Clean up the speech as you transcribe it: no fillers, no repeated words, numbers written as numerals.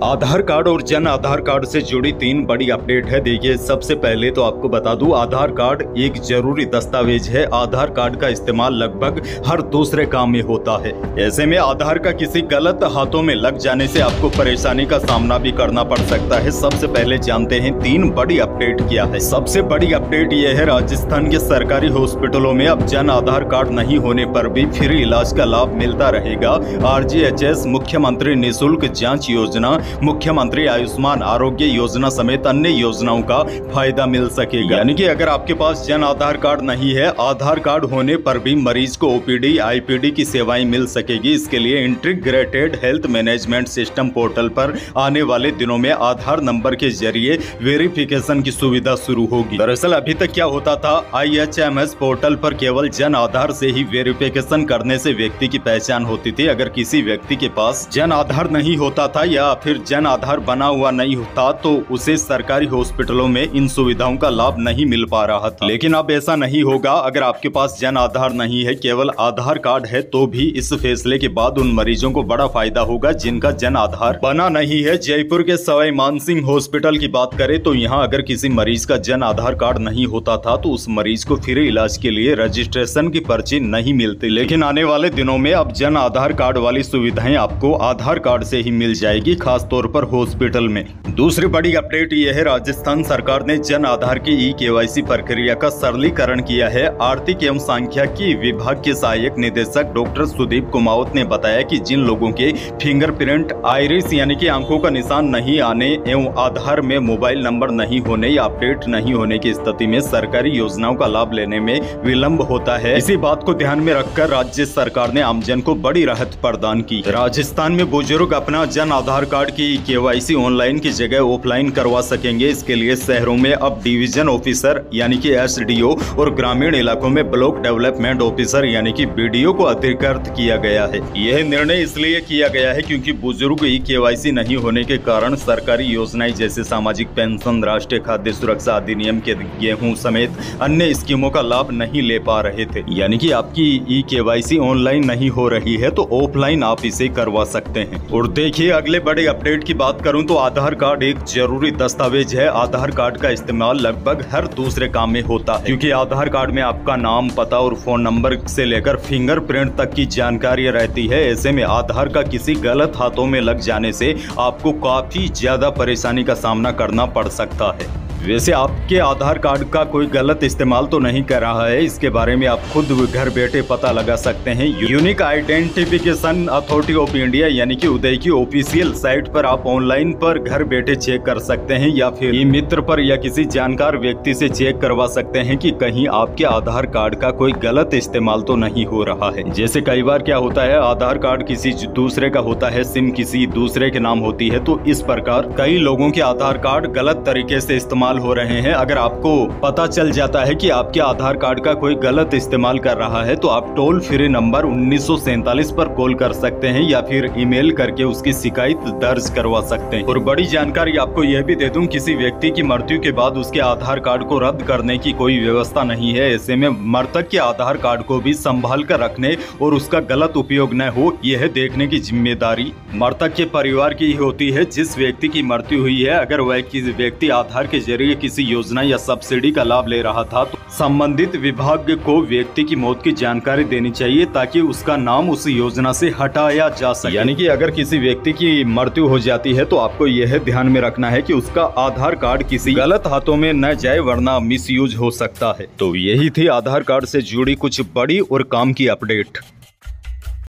आधार card और Jan Aadhaar card से जुड़ी 3 बड़ी अपडेट है। देखिए, सबसे पहले तो आपको बता दूं, आधार कार्ड एक जरूरी दस्तावेज है। आधार कार्ड का इस्तेमाल लगभग हर दूसरे काम में होता है। ऐसे में आधार का किसी गलत हाथों में लग जाने से आपको परेशानी का सामना भी करना पड़ सकता है। सबसे पहले जानते हैं 3 बड़ी अपडेट क्या है। सबसे बड़ी अपडेट यह है, राजस्थान के सरकारी हॉस्पिटलों में अब जन आधार कार्ड नहीं होने पर भी फ्री इलाज का लाभ मिलता रहेगा। RGHS, मुख्यमंत्री निःशुल्क जांच योजना, मुख्यमंत्री आयुष्मान आरोग्य योजना समेत अन्य योजनाओं का फायदा मिल सकेगा। यानी कि अगर आपके पास जन आधार कार्ड नहीं है, आधार कार्ड होने पर भी मरीज को OPD, IPD की सेवाएं मिल सकेगी। इसके लिए integrated health management system portal पर आने वाले दिनों में आधार नंबर के जरिए वेरिफिकेशन की सुविधा शुरू होगी। दरअसल अभी तक क्या होता था, IHMS पोर्टल पर केवल जन आधार से ही वेरिफिकेशन करने से व्यक्ति की पहचान होती थी। अगर किसी व्यक्ति के पास जन आधार नहीं होता था या फिर जन आधार बना हुआ नहीं होता तो उसे सरकारी हॉस्पिटलों में इन सुविधाओं का लाभ नहीं मिल पा रहा था। लेकिन अब ऐसा नहीं होगा। अगर आपके पास जन आधार नहीं है, केवल आधार कार्ड है, तो भी इस फैसले के बाद उन मरीजों को बड़ा फायदा होगा जिनका जन आधार बना नहीं है। जयपुर के सवाई मानसिंह हॉस्पिटल की बात करें तो यहाँ अगर किसी मरीज का जन आधार कार्ड नहीं होता था तो उस मरीज को फ्री इलाज के लिए रजिस्ट्रेशन की पर्ची नहीं मिलती। लेकिन आने वाले दिनों में अब जन आधार कार्ड वाली सुविधाएं आपको आधार कार्ड से ही मिल जाएगी, खास तौर पर हॉस्पिटल में। दूसरी बड़ी अपडेट यह है, राजस्थान सरकार ने जन आधार की eKYC प्रक्रिया का सरलीकरण किया है। आर्थिक एवं सांख्यिकी विभाग के सहायक निदेशक डॉक्टर सुदीप कुमावत ने बताया कि जिन लोगों के फिंगरप्रिंट, आइरिस यानी कि आंखों का निशान नहीं आने एवं आधार में मोबाइल नंबर नहीं होने या अपडेट नहीं होने की स्थिति में सरकारी योजनाओं का लाभ लेने में विलंब होता है। इसी बात को ध्यान में रखकर राज्य सरकार ने आमजन को बड़ी राहत प्रदान की। राजस्थान में बुजुर्ग अपना जन आधार कार्ड की KYC ऑनलाइन की जगह ऑफलाइन करवा सकेंगे। इसके लिए शहरों में अब डिवीजन ऑफिसर यानी कि SDO और ग्रामीण इलाकों में ब्लॉक डेवलपमेंट ऑफिसर यानी कि BDO को अधिकृत किया गया है। यह निर्णय इसलिए किया गया है क्योंकि बुजुर्ग eKYC नहीं होने के कारण सरकारी योजनाएं जैसे सामाजिक पेंशन, राष्ट्रीय खाद्य सुरक्षा अधिनियम के गेहूं समेत अन्य स्कीमों का लाभ नहीं ले पा रहे थे। यानी कि आपकी eKYC ऑनलाइन नहीं हो रही है तो ऑफलाइन आप इसे करवा सकते हैं। और देखिए, अगले बड़े अपडेट की बात करूं तो आधार कार्ड एक जरूरी दस्तावेज है। आधार कार्ड का इस्तेमाल लगभग हर दूसरे काम में होता है, क्योंकि आधार कार्ड में आपका नाम, पता और फोन नंबर से लेकर फिंगरप्रिंट तक की जानकारी रहती है। ऐसे में आधार का किसी गलत हाथों में लग जाने से आपको काफी ज्यादा परेशानी का सामना करना पड़ सकता है। वैसे आपके आधार कार्ड का कोई गलत इस्तेमाल तो नहीं कर रहा है, इसके बारे में आप खुद घर बैठे पता लगा सकते हैं। Unique identification authority of India यानी कि उदय की ऑफिशियल साइट पर आप ऑनलाइन पर घर बैठे चेक कर सकते हैं या फिर ई-मित्र पर या किसी जानकार व्यक्ति से चेक करवा सकते हैं कि कहीं आपके आधार कार्ड का कोई गलत इस्तेमाल तो नहीं हो रहा है। जैसे कई बार क्या होता है, आधार कार्ड किसी दूसरे का होता है, सिम किसी दूसरे के नाम होती है, तो इस प्रकार कई लोगों के आधार कार्ड गलत तरीके से इस्तेमाल हो रहे हैं। अगर आपको पता चल जाता है कि आपके आधार कार्ड का कोई गलत इस्तेमाल कर रहा है तो आप टोल फ्री नंबर 1947 पर कॉल कर सकते हैं या फिर ईमेल करके उसकी शिकायत दर्ज करवा सकते हैं। और बड़ी जानकारी आपको यह भी दे दूं, किसी व्यक्ति की मृत्यु के बाद उसके आधार कार्ड को रद्द करने की कोई व्यवस्था नहीं है। ऐसे में मृतक के आधार कार्ड को भी संभाल कर रखने और उसका गलत उपयोग न हो, यह देखने की जिम्मेदारी मृतक के परिवार की होती है। जिस व्यक्ति की मृत्यु हुई है, अगर वह किसी व्यक्ति आधार के जरिए किसी योजना या सब्सिडी का लाभ ले रहा था तो संबंधित विभाग को व्यक्ति की मौत की जानकारी देनी चाहिए ताकि उसका नाम उस योजना से हटाया जा सके। यानी कि अगर किसी व्यक्ति की मृत्यु हो जाती है तो आपको यह ध्यान में रखना है कि उसका आधार कार्ड किसी गलत हाथों में न जाए, वरना मिसयूज हो सकता है। तो यही थी आधार कार्ड से जुड़ी कुछ बड़ी और काम की अपडेट।